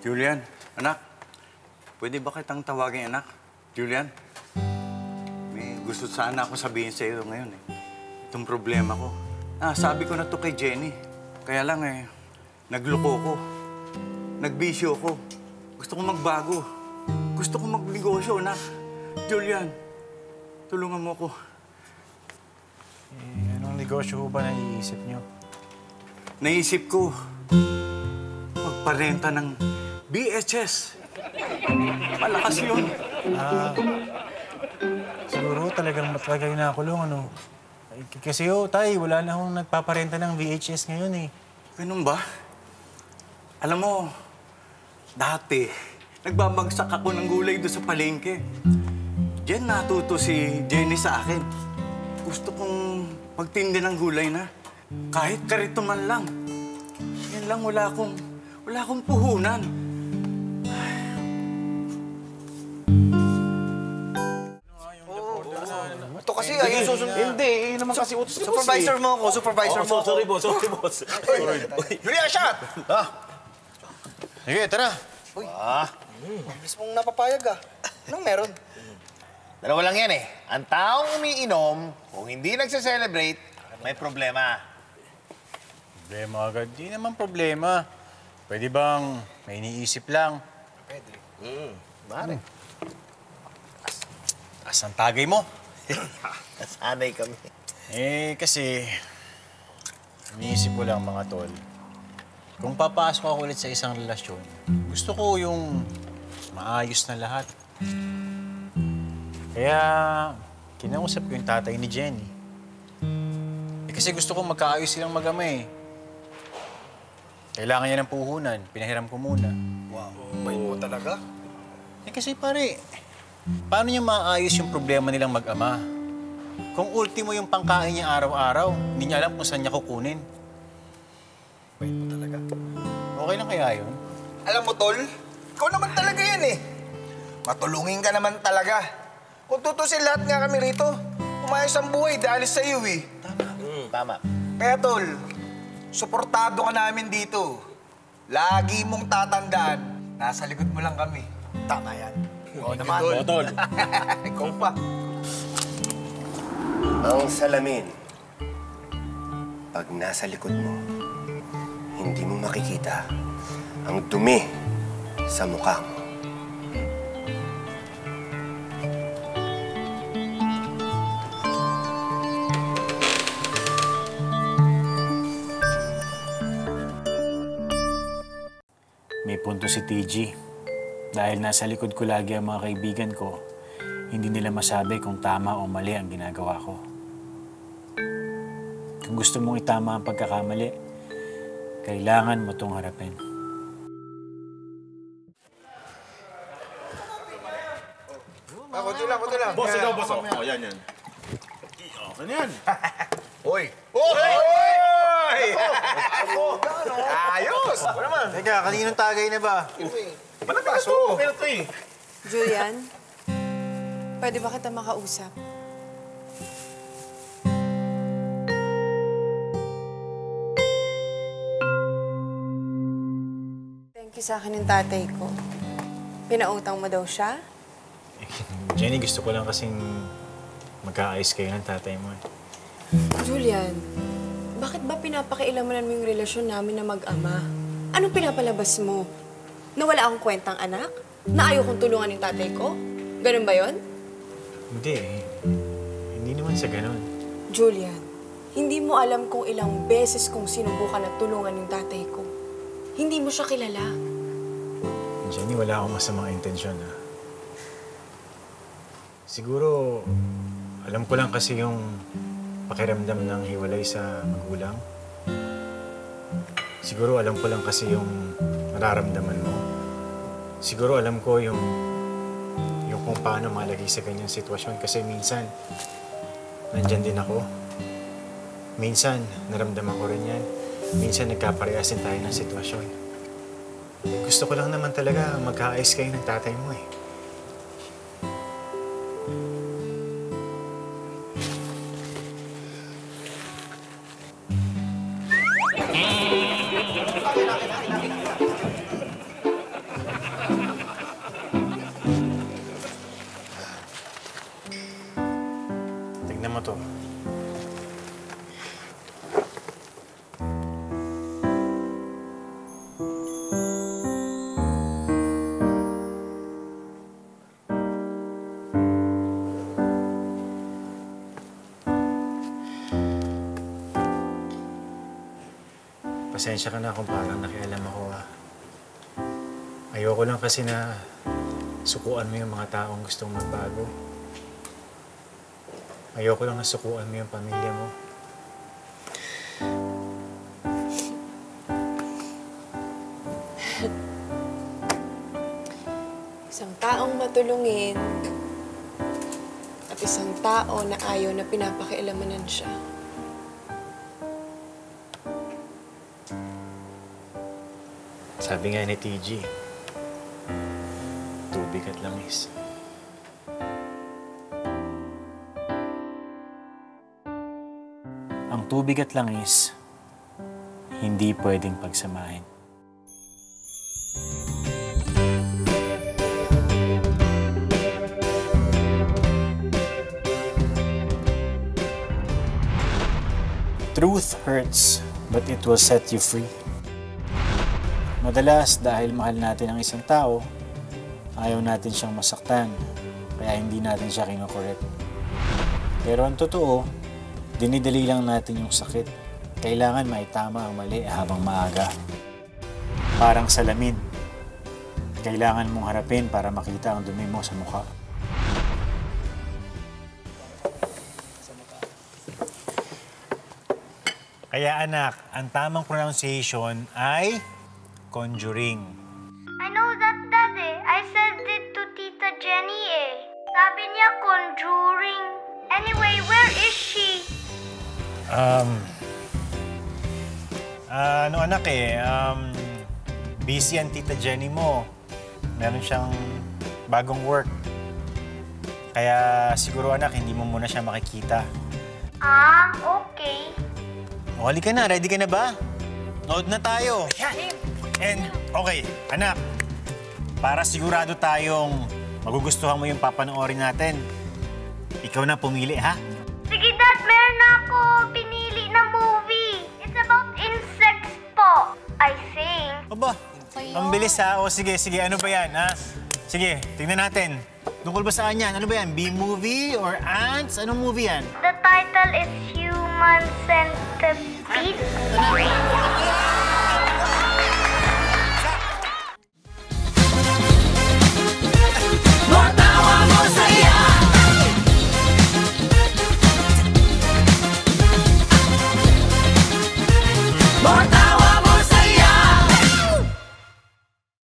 Julian, anak. Pwede ba kitang tawagin, anak? Julian? May gusto sana ako sabihin sa iyo ngayon, eh. Itong problema ko. Sabi ko na to kay Jenny. Kaya lang, nagloko ko. Nagbisyo ko. Gusto ko magbago. Gusto ko magnegosyo, anak. Julian, tulungan mo ko. Anong negosyo ba naiisip niyo? Naisip ko, magparenta ng VHS. Malakas yun. Siguro talagang matagal kayo nakakulong, ano? Kasi tay, wala na akong nagpaparenta ng VHS ngayon, eh. Ganun ba? Alam mo, dati, nagbabagsak ako ng gulay doon sa palengke. Diyan natuto si Jenny sa akin. Gusto kong magtindi ng gulay na. Kahit karito man lang. Yan lang, wala akong puhunan. Ito kasi, ayun susunod. Hindi, yun naman kasi utos ni boss. Supervisor mo ako, supervisor mo ako. Sorry, boss. Sorry, boss. Julian, shot! Sige, tara. Uy, bilis mong napapayag Anong meron? Dalawa lang yan, eh. Ang taong umiinom, kung hindi nagse-celebrate, may problema. Problema agad. Di naman problema. Pwede bang may iniisip lang? Pwede. Mare. Asan tagay mo? Nasanay kami. Kasi iniisip ko lang, mga tol. Kung papasok ako ulit sa isang relasyon, gusto ko yung maayos na lahat. Kaya kinausap ko yung tatay ni Jenny. Kasi gusto ko magkaayos silang mag-ama, eh. Kailangan niya ng puhunan. Pinahiram ko muna. Wow, bait mo talaga. Kasi pare, paano niya maayos yung problema nilang mag-ama? Kung ultimo yung pangkain niya araw-araw, hindi niya alam kung saan niya kukunin. Bait mo talaga. Okay lang kaya yun? Alam mo, Tol, ikaw naman talaga yan, eh. Matulungin ka naman talaga. Kung tutusin lahat nga kami rito, umayos ang buhay dahil sa iyo, eh. Tama. Kaya, Tol, suportado ka namin dito. Lagi mong tatandaan, nasa likod mo lang kami. Tama yan. Oo naman. Tol. Ikaw pa. Ang salamin, pag nasa likod mo, hindi mo makikita ang dumi sa mukha mo. May punto si TG. Dahil nasa likod ko lagi ang mga kaibigan ko, hindi nila masabi kung tama o mali ang ginagawa ko. Kung gusto mong itama ang pagkakamali, kailangan mo itong harapin. Kunti lang. Boss, ikaw, boss. Yan. Okay na yan. Oy! Ayos! Ano naman? Teka, kaninong tagay na ba? Malakas to. Pero ito, eh. Julian, pwede ba kita makausap? Thank you sa akin ng tatay ko. Pinautang mo daw siya? Jenny, gusto ko lang kasing magkaayos kayo ng tatay mo, eh. Julian, bakit ba pinapakailaman mo yung relasyon namin na mag-ama? Anong pinapalabas mo? Na wala akong kwentang anak? Na ayaw kong tulungan yung tatay ko? Ganun ba yon? Hindi, hindi naman sa ganun. Julian, hindi mo alam kung ilang beses kong sinubukan na tulungan yung tatay ko. Hindi mo siya kilala. Jenny, wala akong masamang intensyon, ha. Siguro, alam ko lang kasi yung pakiramdam ng hiwalay sa magulang. Siguro alam ko lang kasi yung nararamdaman mo. Siguro alam ko yung kung paano malagay sa ganyang sitwasyon. Kasi minsan, nandyan din ako. Minsan, naramdaman ko rin yan. Minsan, nagkaparehasin tayo ng sitwasyon. Gusto ko lang naman talaga magkaayos kayo ng tatay mo, eh. pasensya ka na kung parang nakialam ako Ayoko lang kasi na sukuan mo yung mga taong gustong magbago. Ayoko lang na sukuan mo yung pamilya mo. Isang taong matulungin at isang tao na ayaw na pinapakialamanan siya. Sabi nga ni TG, tubig at langis. Ang tubig at langis, hindi pwedeng pagsamahin. Truth hurts, but it will set you free. Madalas, dahil mahal natin ang isang tao, ayaw natin siyang masaktan, kaya hindi natin siya kinokorek. Pero ang totoo, dinidali lang natin yung sakit. Kailangan maitama ang mali habang maaga. Parang salamin. Kailangan mong harapin para makita ang dumi mo sa mukha. Kaya anak, ang tamang pronunciation ay conjuring. I know that, Daddy. I said it to Tita Jenny eh. Sabi niya conjuring. Anyway, where is she? Busy ang Tita Jenny mo. Meron siyang bagong work. Kaya siguro anak, hindi mo muna siya makikita. Ah, okay. O, halika na. Ready ka na ba? Nood na tayo. And, okay, anak. Para sigurado tayong magugustuhan mo yung papanoorin natin, ikaw na pumili, ha? Sige, Dad. Meron na ako pinili na movie. It's about insects po, I think. Aba, ang bilis, ha? O, sige. Ano ba yan, ha? Sige, tingnan natin. Tungkol ba saan yan? Ano ba yan? B-movie or ants? Anong movie yan? The title is Human Centipede. Matawa mo saya. Matawa